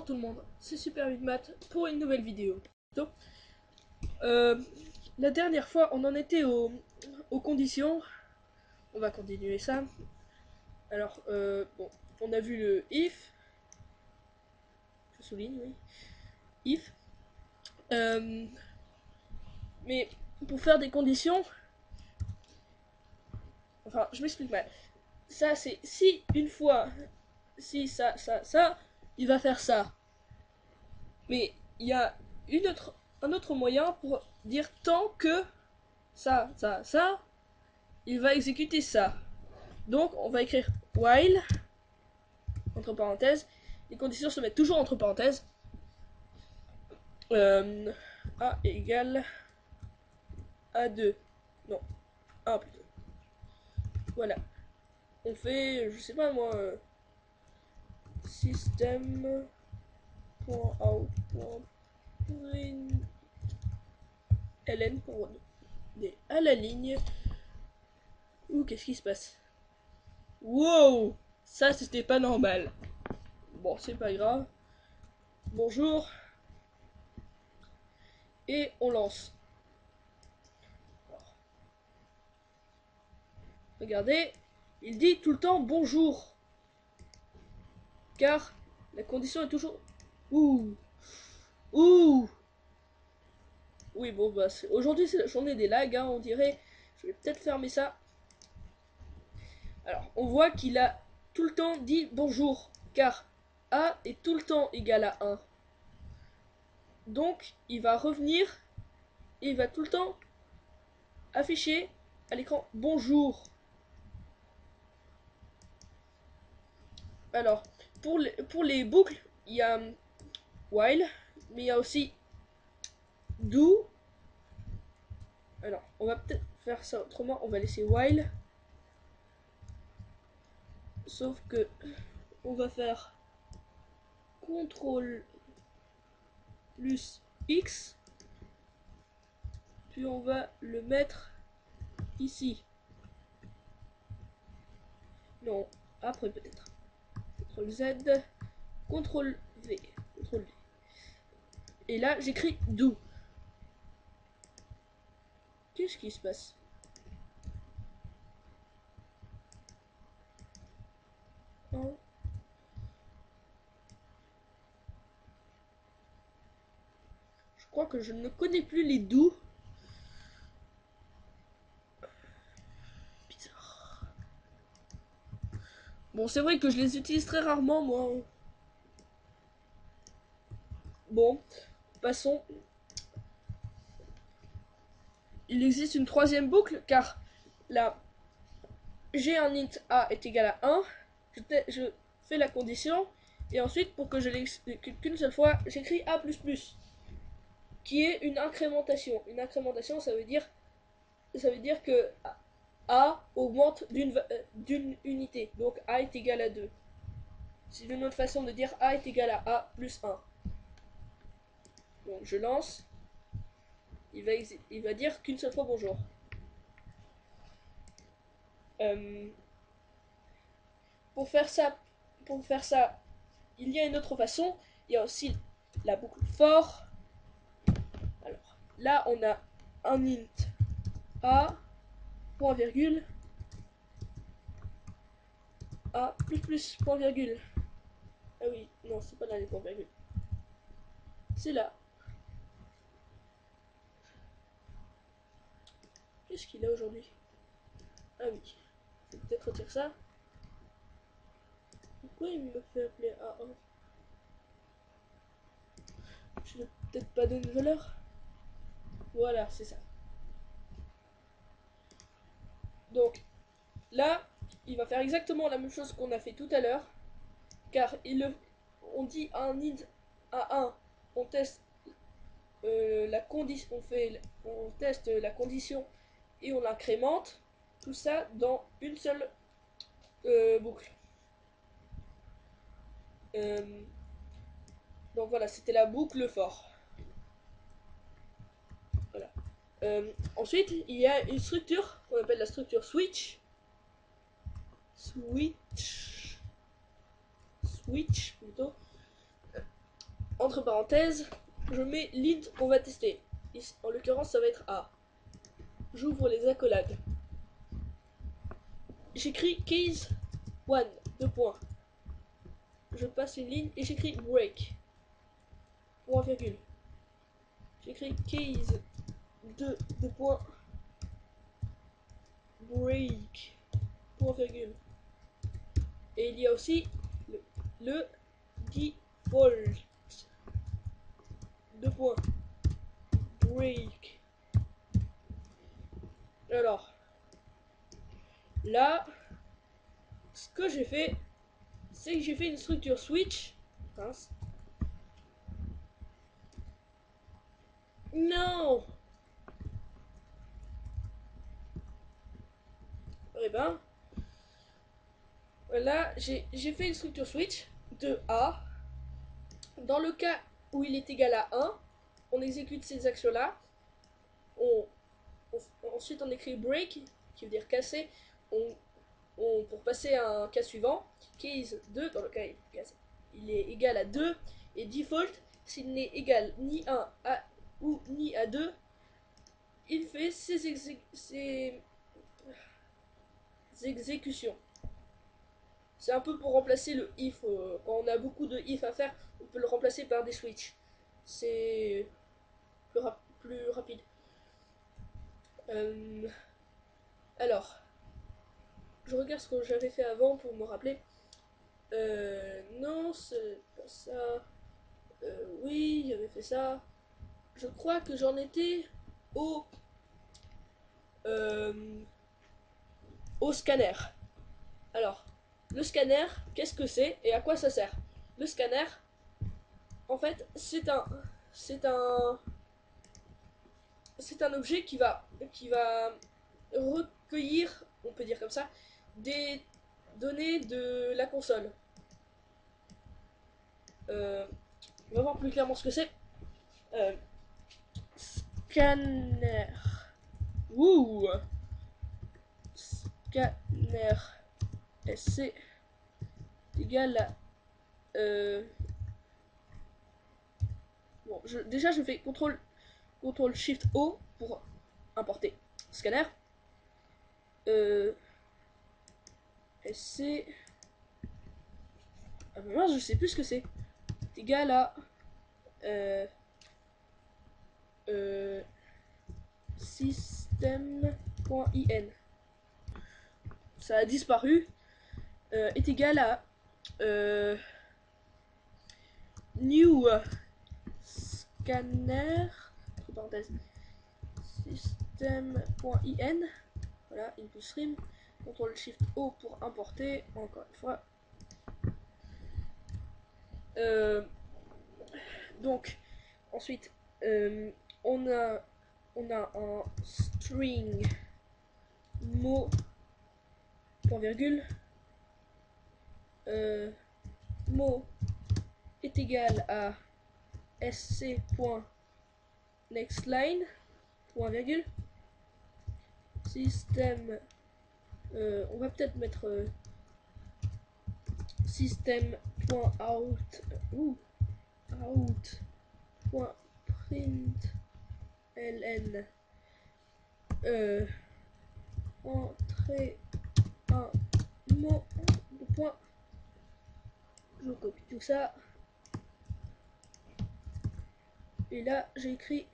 Bonjour tout le monde, c'est Super 8 Math pour une nouvelle vidéo. Donc, la dernière fois on en était aux conditions. On va continuer ça. Alors, bon, on a vu le if. Je souligne, oui. If. Mais pour faire des conditions... Enfin, je m'explique mal. Ça, c'est si une fois, si ça, il va faire ça. Mais il y a un autre moyen pour dire tant que ça, il va exécuter ça. Donc on va écrire while, entre parenthèses, les conditions se mettent toujours entre parenthèses. A égale A2. Non, A plutôt. Voilà. On fait, je sais pas moi, system.out.println pour des à la ligne. Ouh, qu'est-ce qui se passe? Wow, ça c'était pas normal. Bon, c'est pas grave. Bonjour. Et on lance. Regardez, il dit tout le temps bonjour. Car la condition est toujours... Ouh. Ouh. Oui, bon, bah, aujourd'hui c'est la journée des lags, hein, on dirait. Je vais peut-être fermer ça. Alors, on voit qu'il a tout le temps dit bonjour. Car A est tout le temps égal à 1. Donc, il va revenir et il va tout le temps afficher à l'écran bonjour. Alors, pour les boucles, il y a while, mais il y a aussi do. Alors, on va peut-être faire ça autrement. On va laisser while. Sauf que on va faire CTRL plus X. Puis on va le mettre ici. Non, après peut-être. CTRL Z. CTRL V. CTRL V. Et là, j'écris do. Qu'est-ce qui se passe? Oh. Je crois que je ne connais plus les do. Bizarre. Bon, c'est vrai que je les utilise très rarement, moi. Bon, passons. Il existe une troisième boucle, car là, j'ai un int a est égal à 1. Je fais la condition. Et ensuite, pour que je l'exécute qu'une seule fois, j'écris a++, qui est une incrémentation. Une incrémentation, ça veut dire que a augmente d'une unité. Donc a est égal à 2. C'est une autre façon de dire a est égal à a plus 1. Donc je lance. Il va dire qu'une seule fois bonjour. Pour faire ça, il y a une autre façon. Il y a aussi la boucle for. Alors là, on a un int a, point virgule, a plus point virgule. Ah oui, non, c'est pas là les points virgule. C'est là. Qu'est-ce qu'il a aujourd'hui? Ah oui. Je vais peut-être retirer ça. Pourquoi il me fait appeler A1? Je vais peut-être pas donner de valeur. Voilà, c'est ça. Donc, là, il va faire exactement la même chose qu'on a fait tout à l'heure. Car on dit à un int A1, on teste la condition, on teste la condition et on l'incrémente. Tout ça dans une seule boucle. Donc voilà, c'était la boucle for. Voilà. Ensuite, il y a une structure qu'on appelle la structure switch. Switch plutôt. entre parenthèses, je mets l'int qu'on va tester. En l'occurrence, ça va être A. J'ouvre les accolades. J'écris case 1, 2 points. Je passe une ligne et j'écris break. Point virgule. J'écris case 2, 2 points. Break. Point virgule. Et il y a aussi le default. 2 points. Break. Alors, là, ce que j'ai fait, c'est que j'ai fait une structure switch. Mince. Non. Eh ben, là, j'ai fait une structure switch de A. Dans le cas où il est égal à 1, on exécute ces actions-là. Ensuite, on écrit break, qui veut dire casser. Pour passer à un cas suivant, case 2, dans le cas il est égal à 2, et default, s'il n'est égal ni à 1 ou ni à 2, il fait ses exécutions. C'est un peu pour remplacer le if. Quand on a beaucoup de if à faire, on peut le remplacer par des switch. C'est plus rapide. Alors, je regarde ce que j'avais fait avant pour me rappeler. Non, c'est pas ça. Oui, j'avais fait ça. Je crois que j'en étais au, euh, au scanner. Alors, le scanner, qu'est-ce que c'est et à quoi ça sert? Le scanner, en fait, c'est un, c'est un objet qui va recueillir, on peut dire comme ça, des données de la console. On va voir plus clairement ce que c'est. Euh, Scanner. Ouh. Scanner SC égale à bon, déjà je fais CTRL SHIFT O pour importer scanner. SC. Ah ben mince, je sais plus ce que c'est. Égal à euh, system.in. Ça a disparu. Est égal à new scanner parenthèse system.in. Voilà, input stream. CTRL SHIFT O pour importer. Encore une fois. Donc, ensuite, euh, on, a, on a un string mot point virgule. Mot est égal à sc.nextLine point virgule. Système. On va peut-être mettre system.out out.println entrer un mot de point. Je copie tout ça. Et là, j'ai écrit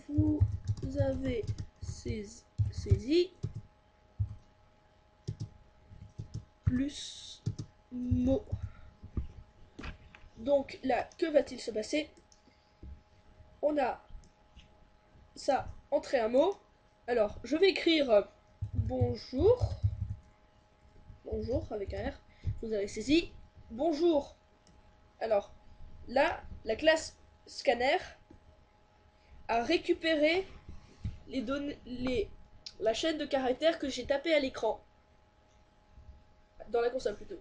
vous avez saisi plus mot. Donc là, que va-t-il se passer? On a ça, entrer un mot. Alors, je vais écrire bonjour. Bonjour avec un R. Vous avez saisi. Bonjour. Alors, là, la classe scanner a récupéré les données, la chaîne de caractères que j'ai tapé à l'écran. Dans la console plutôt.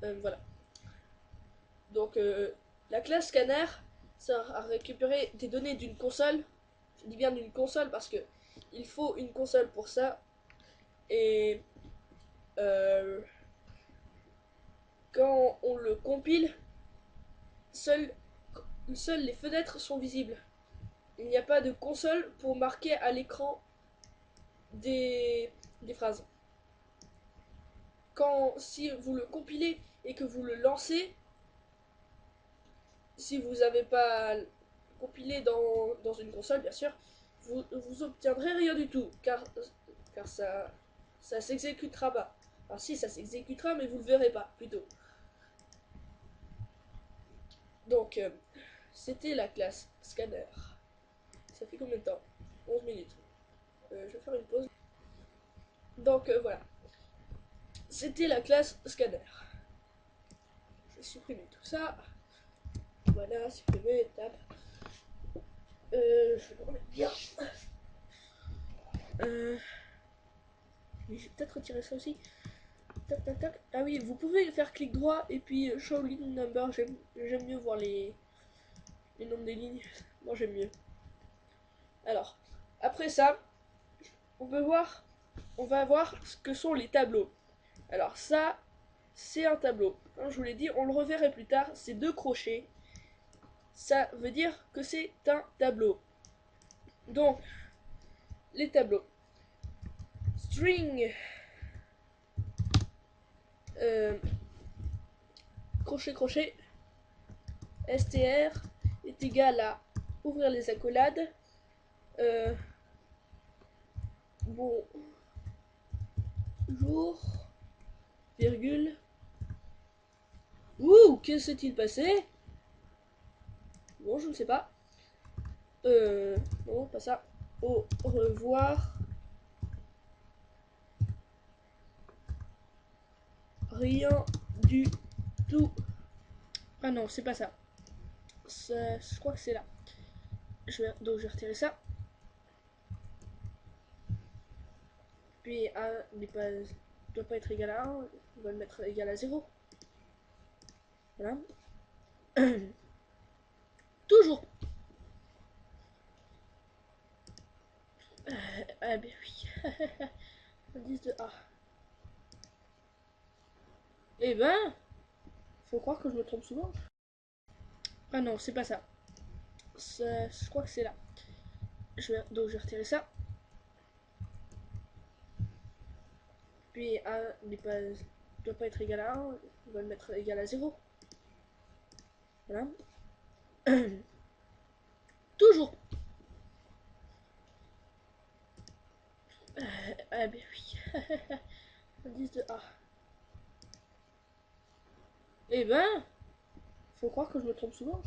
Voilà. Donc, la classe scanner, ça a récupéré des données d'une console. Je dis bien d'une console parce que il faut une console pour ça. Et quand on le compile, seules les fenêtres sont visibles. Il n'y a pas de console pour marquer à l'écran des phrases. Si vous le compilez et que vous le lancez, si vous n'avez pas compilé dans une console, bien sûr, vous obtiendrez rien du tout, car ça s'exécutera pas. Alors si, ça s'exécutera, mais vous le verrez pas, plutôt. Donc, c'était la classe scanner. Ça fait combien de temps? 11 minutes. Je vais faire une pause. Donc, voilà. C'était la classe scanner. Je vais supprimer tout ça. Voilà, supprimer, tape. Je vais le remettre bien. Je vais peut-être retirer ça aussi. Tac, tac, tac. Ah oui, vous pouvez faire clic droit et puis show line number. J'aime mieux voir les nombres des lignes. Moi, j'aime mieux. Alors, après ça, on va voir ce que sont les tableaux. Alors ça, c'est un tableau. Comme je vous l'ai dit, on le reverrait plus tard. C'est 2 crochets. Ça veut dire que c'est un tableau. Donc, les tableaux. String crochet crochet str est égal à ouvrir les accolades bonjour virgule. Ouh, que s'est-il passé? Bon, je ne sais pas. Non, pas ça. Au revoir. Rien du tout. Ah non, c'est pas ça. Je crois que c'est là. Donc je vais retirer ça. Puis A n'est pas, doit pas être égal à 1. On va le mettre égal à 0. Voilà. Toujours. Ah ben oui. Indice de A. Eh ben, faut croire que je me trompe souvent. Ah non, c'est pas ça. Je crois que c'est là. Donc je vais retirer ça. Puis A n'est pas, doit pas être égal à 1. On va le mettre égal à 0. Voilà. Toujours. Ah ben oui. Indice de A. Eh ben, faut croire que je me trompe souvent.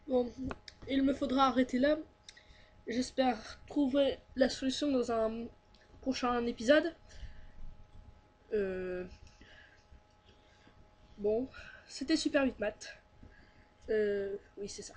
Bon, il me faudra arrêter là. J'espère trouver la solution dans un prochain épisode. Bon, c'était Super 8 Math. Oui, c'est ça.